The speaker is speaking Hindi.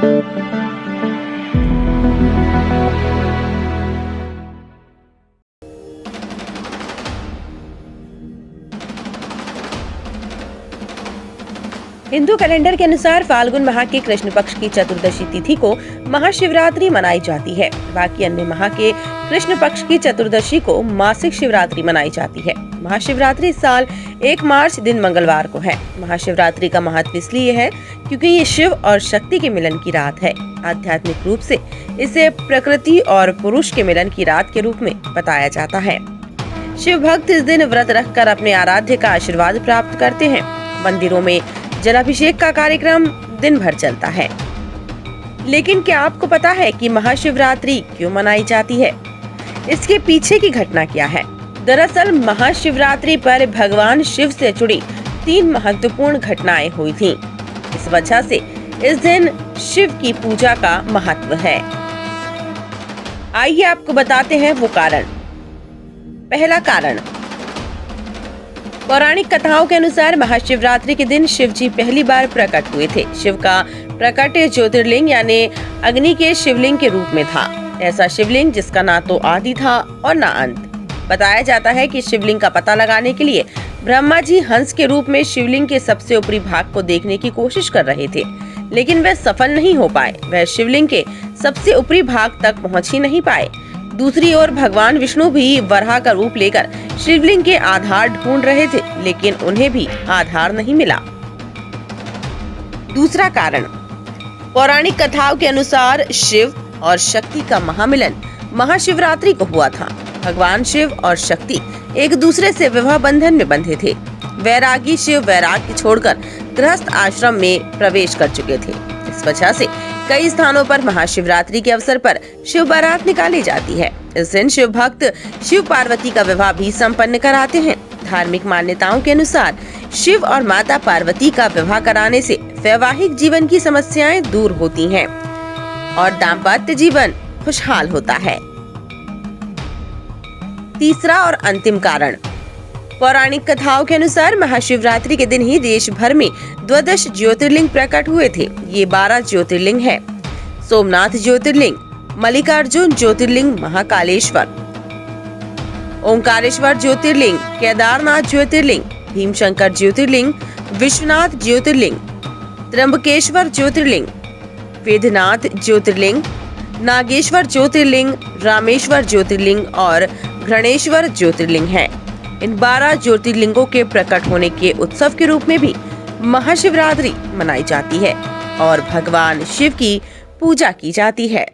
हिंदू कैलेंडर के अनुसार फाल्गुन माह के कृष्ण पक्ष की चतुर्दशी तिथि को महाशिवरात्रि मनाई जाती है। बाकी अन्य माह के कृष्ण पक्ष की चतुर्दशी को मासिक शिवरात्रि मनाई जाती है। महाशिवरात्रि इस साल 1 मार्च दिन मंगलवार को है। महाशिवरात्रि का महत्व इसलिए है क्योंकि ये शिव और शक्ति के मिलन की रात है। आध्यात्मिक रूप से इसे प्रकृति और पुरुष के मिलन की रात के रूप में बताया जाता है। शिव भक्त इस दिन व्रत रखकर अपने आराध्य का आशीर्वाद प्राप्त करते हैं। मंदिरों में जलाभिषेक का कार्यक्रम दिन भर चलता है। लेकिन क्या आपको पता है कि महाशिवरात्रि क्यों मनाई जाती है? इसके पीछे की घटना क्या है? दरअसल महाशिवरात्रि पर भगवान शिव से जुड़ी 3 महत्वपूर्ण घटनाएं हुई थीं। इस वजह से इस दिन शिव की पूजा का महत्व है। आइए आपको बताते हैं वो कारण। पहला कारण, पौराणिक कथाओं के अनुसार महाशिवरात्रि के दिन शिव जी पहली बार प्रकट हुए थे। शिव का प्रकट ज्योतिर्लिंग यानी अग्नि के शिवलिंग के रूप में था। ऐसा शिवलिंग जिसका ना तो आदि था और ना अंत। बताया जाता है कि शिवलिंग का पता लगाने के लिए ब्रह्मा जी हंस के रूप में शिवलिंग के सबसे ऊपरी भाग को देखने की कोशिश कर रहे थे, लेकिन वे सफल नहीं हो पाए। वह शिवलिंग के सबसे ऊपरी भाग तक पहुँच ही नहीं पाए। दूसरी ओर भगवान विष्णु भी वराह का रूप लेकर शिवलिंग के आधार ढूंढ रहे थे, लेकिन उन्हें भी आधार नहीं मिला। दूसरा कारण, पौराणिक कथाओं के अनुसार शिव और शक्ति का महामिलन महाशिवरात्रि को हुआ था। भगवान शिव और शक्ति एक दूसरे से विवाह बंधन में बंधे थे। वैरागी शिव वैराग्य छोड़कर गृहस्थ आश्रम में प्रवेश कर चुके थे। इस वजह से कई स्थानों पर महाशिवरात्रि के अवसर पर शिव बारात निकाली जाती है। इस दिन शिव भक्त शिव पार्वती का विवाह भी संपन्न कराते हैं। धार्मिक मान्यताओं के अनुसार शिव और माता पार्वती का विवाह कराने से वैवाहिक जीवन की समस्याएं दूर होती हैं और दाम्पत्य जीवन खुशहाल होता है। तीसरा और अंतिम कारण, पौराणिक कथाओं के अनुसार महाशिवरात्रि के दिन ही देश भर में 12 ज्योतिर्लिंग प्रकट हुए थे। ये 12 ज्योतिर्लिंग है: सोमनाथ ज्योतिर्लिंग, मल्लिकार्जुन ज्योतिर्लिंग, महाकालेश्वर, ओंकारेश्वर ज्योतिर्लिंग, केदारनाथ ज्योतिर्लिंग, भीमशंकर ज्योतिर्लिंग, विश्वनाथ ज्योतिर्लिंग, त्र्यंबकेश्वर ज्योतिर्लिंग, वेदनाथ ज्योतिर्लिंग, नागेश्वर ज्योतिर्लिंग, रामेश्वर ज्योतिर्लिंग और घृणेश्वर ज्योतिर्लिंग है। इन 12 ज्योतिर्लिंगों के प्रकट होने के उत्सव के रूप में भी महाशिवरात्रि मनाई जाती है और भगवान शिव की पूजा की जाती है।